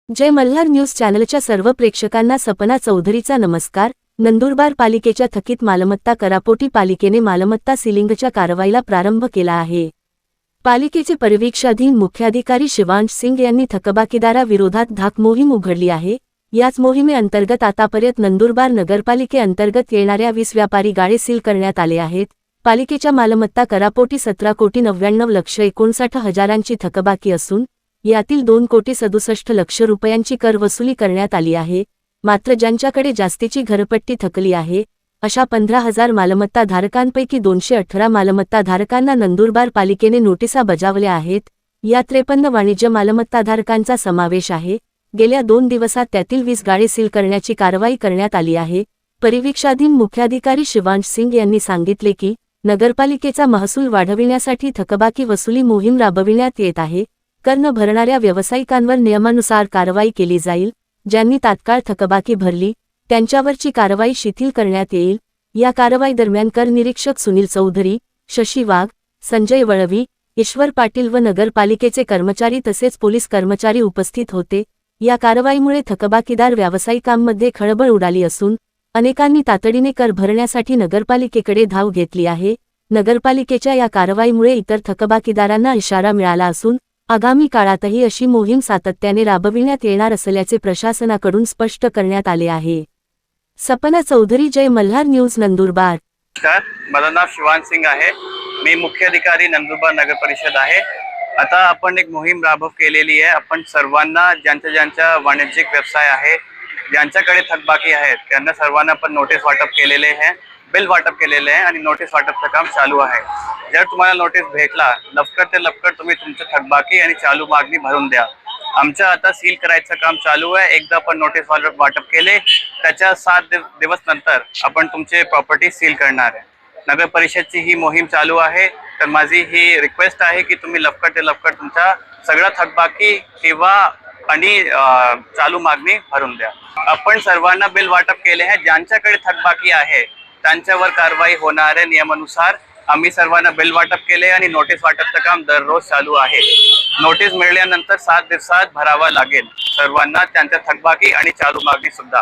जय Malhar news चॅनलच्या सर्व प्रेक्षकांना सपना चौधरीचा नमस्कार। नंदुरबार पालिकेच्या थकीत मालमत्ता करापोटी पालिकेने मालमत्ता सीलिंगच्या कारवाईला प्रारंभ केला आहे। पालिकेचे परिवीक्षाधीन मुख्याधिकारी शिवांश सिंग यांनी थकबाकीदाराविरोधात धाक मोहीम उघडली आहे। याच मोहिमेअंतर्गत आतापर्यंत नंदुरबार नगरपालिकेअंतर्गत येणाऱ्या 20 व्यापारी गाळे सील करण्यात आले आहेत। पालिकेच्या मालमत्ता करापोटी 17,99,59,000ची थकबाकी असून यातील 2,67,00,000 रुपयांची कर वसुली करण्यात आली आहे। मात्र ज्यांच्याकडे जास्तीची घरपट्टी थकली आहे अशा 15,000 मालमत्ता धारकांपैकी 218 मालमत्ता धारकांना नंदुरबार पालिकेने नोटिसा बजावल्या आहेत। या 53 वाणिज्य मालमत्ता धारकांचा समावेश आहे। गेल्या 2 दिवसात त्यातील 20 गाळे सील करण्याची कारवाई करण्यात आली आहे। परिवीक्षाधीन मुख्याधिकारी शिवांश सिंग यांनी सांगितले की नगरपालिकेचा महसूल वाढविण्यासाठी थकबाकी वसुली मोहीम राबविण्यात येत आहे। कर न भरणाऱ्या व्यावसायिकांवर नियमानुसार कारवाई केली जाईल। ज्यांनी तात्काळ थकबाकी भरली त्यांच्यावरची कारवाई शिथिल करण्यात येईल। या कारवाई दरम्यान कर निरीक्षक सुनील चौधरी, शशी वाघ, संजय वळवी, ईश्वर पाटील व नगरपालिकेचे कर्मचारी तसेच पोलीस कर्मचारी उपस्थित होते। या कारवाईमुळे थकबाकीदार व्यावसायिकांमध्ये खळबळ उडाली असून अनेकांनी तातडीने कर भरण्यासाठी नगरपालिकेकडे धाव घेतली आहे। नगरपालिकेच्या या कारवाईमुळे इतर थकबाकीदारांना इशारा मिळाला असून आगामी काळातही अशी मोहीम सातत्याने राबविण्यात येणार असल्याचे प्रशासनाकडून स्पष्ट करण्यात आले आहे। सपना चौधरी, जय मल्हार न्यूज, नंदुरबार। नमस्कार, माझं नाव शिवांश सिंग आहे। मी मुख्य अधिकारी नंदुरबार नगर परिषद आहे। आता आपण एक मोहीम राबव केलेली आहे। आपण सर्वांना ज्यांच्या वाणिज्यिक व्यवसाय आहे, ज्यांच्याकडे थकबाकी आहेत त्यांना सर्वांना आपण नोटीस वाटप केलेले आहे, बिल वाटप केलेले आहे आणि नोटीस वाटपचं काम चालू आहे। जर तुम्हाला नोटीस भेटला लवकर ते लवकर तुम्ही तुमचं थकबाकी आणि चालू मागणी भरून द्या। आमचं आता सील करायचं काम चालू आहे। एकदा आपण नोटीस वाटप केले त्याच्या 7 दिवस नंतर आपण तुमचे प्रॉपर्टी सील करणार आहे। नगर परिषदची ही मोहीम चालू आहे, तर माझी ही रिक्वेस्ट आहे की तुम्ही लवकर ते लवकर तुमचा सगळा थकबाकी किंवा आणि चालू मागणी भरून द्या। आपण सर्वांना बिल वाटप केले आहे। ज्यांच्याकडे थकबाकी आहे त्यांच्यावर कारवाई होणार आहे नियमानुसार। आम्ही सर्वांना बिल वाटप केले आणि नोटीस वाटपचं काम दररोज चालू आहे। नोटीस मिळाल्यानंतर 7 दिवसात भरावा लागेल सर्वांना त्यांच्या थकबाकी आणि चालू मागणी सुद्धा।